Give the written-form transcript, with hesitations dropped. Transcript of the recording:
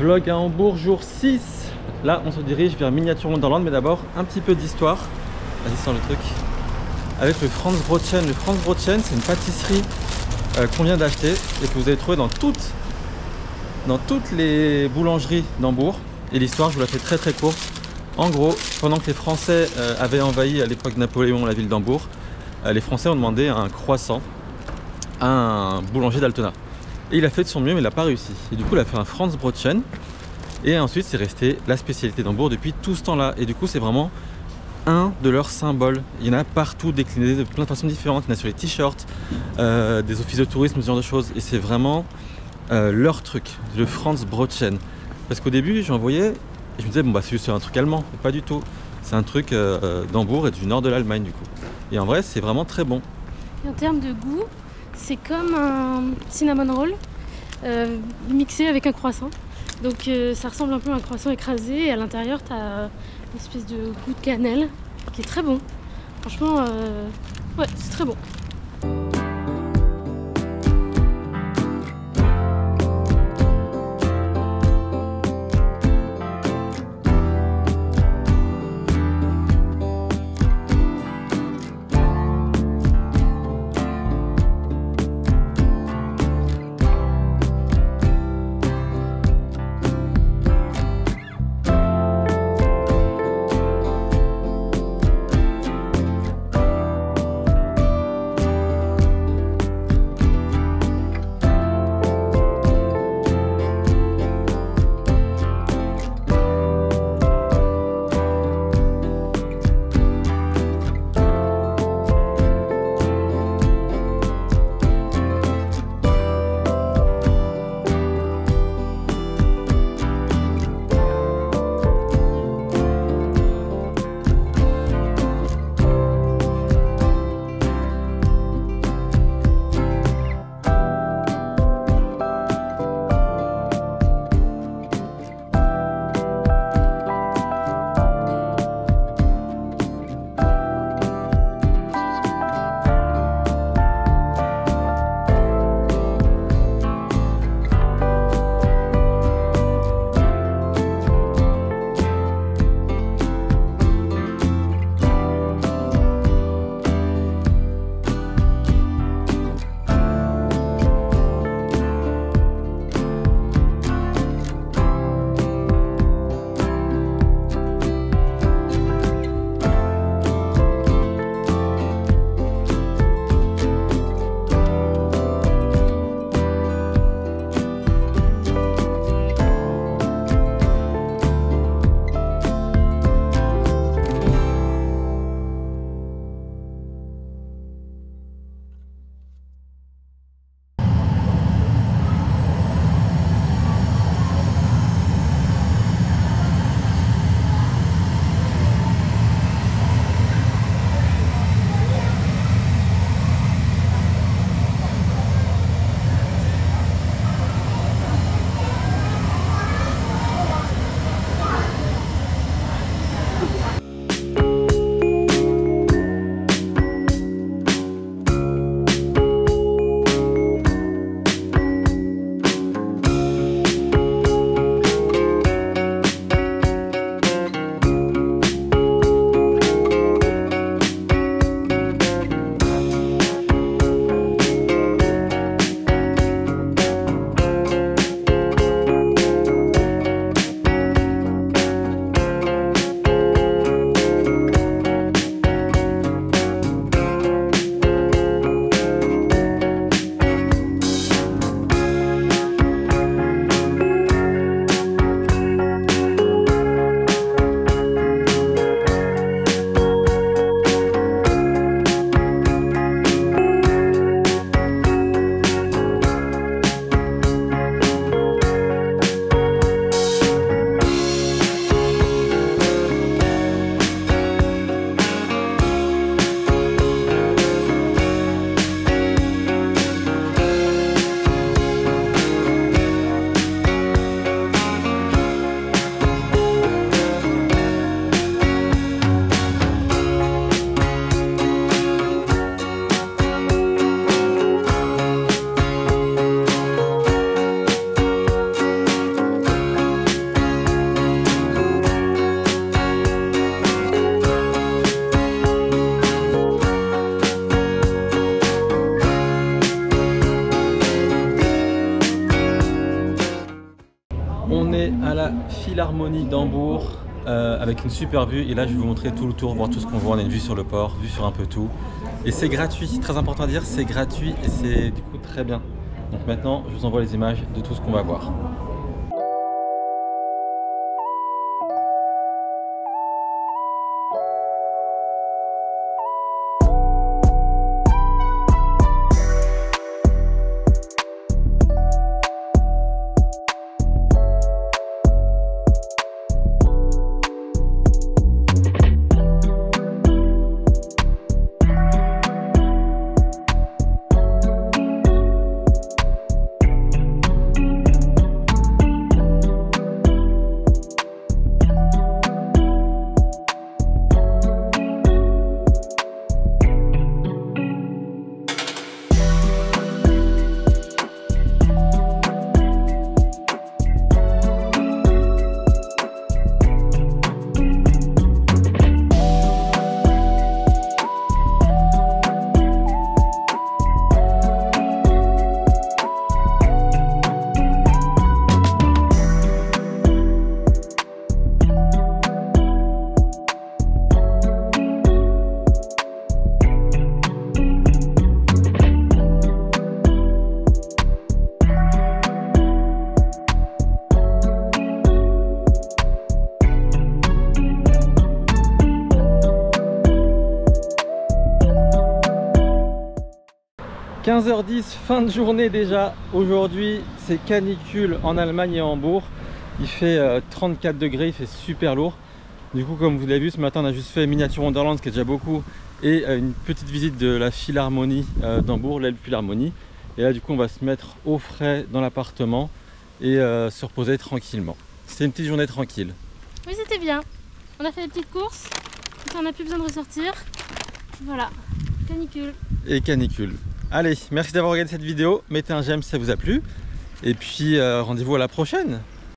Vlog à Hambourg, jour 6. Là, on se dirige vers Miniatur Wunderland, mais d'abord, un petit peu d'histoire. Vas-y, sors le truc. Avec le Franzbrötchen. Le Franzbrötchen, c'est une pâtisserie qu'on vient d'acheter et que vous allez trouver dans toutes les boulangeries d'Hambourg. Et l'histoire, je vous la fais très très courte. En gros, pendant que les Français avaient envahi à l'époque de Napoléon la ville d'Hambourg, les Français ont demandé un croissant à un boulanger d'Altona. Et il a fait de son mieux, mais il n'a pas réussi. Et du coup, il a fait un Franzbrötchen. Et ensuite, c'est resté la spécialité d'Hambourg depuis tout ce temps-là. Et du coup, c'est vraiment un de leurs symboles. Il y en a partout, déclinés de plein de façons différentes. Il y en a sur les t-shirts, des offices de tourisme, ce genre de choses. Et c'est vraiment leur truc, le Franzbrötchen. Parce qu'au début, j'en voyais et je me disais, bon, bah, c'est juste un truc allemand. Mais pas du tout. C'est un truc d'Hambourg et du nord de l'Allemagne, du coup. Et en vrai, c'est vraiment très bon. Et en termes de goût, c'est comme un cinnamon roll mixé avec un croissant. Donc ça ressemble un peu à un croissant écrasé et à l'intérieur tu as une espèce de goût de cannelle qui est très bon. Franchement, ouais, c'est très bon. est à la Philharmonie d'Hambourg avec une super vue. Et là, je vais vous montrer tout le tour, voir tout ce qu'on voit. On a une vue sur le port, vue sur un peu tout. Et c'est gratuit, très important à dire, c'est gratuit et c'est du coup très bien. Donc maintenant, je vous envoie les images de tout ce qu'on va voir. « 15h10, fin de journée déjà. Aujourd'hui, c'est canicule en Allemagne et à Hambourg. Il fait 34 degrés, il fait super lourd. Du coup, comme vous l'avez vu, ce matin, on a juste fait Miniatur Wunderland, ce qui est déjà beaucoup, et une petite visite de la Philharmonie d'Hambourg, l'aile Philharmonie. Et là, du coup, on va se mettre au frais dans l'appartement et se reposer tranquillement. C'était une petite journée tranquille. Oui, c'était bien. On a fait des petites courses, on n'a plus besoin de ressortir. Voilà, canicule. Et canicule. Allez, merci d'avoir regardé cette vidéo. Mettez un j'aime si ça vous a plu. Et puis rendez-vous à la prochaine.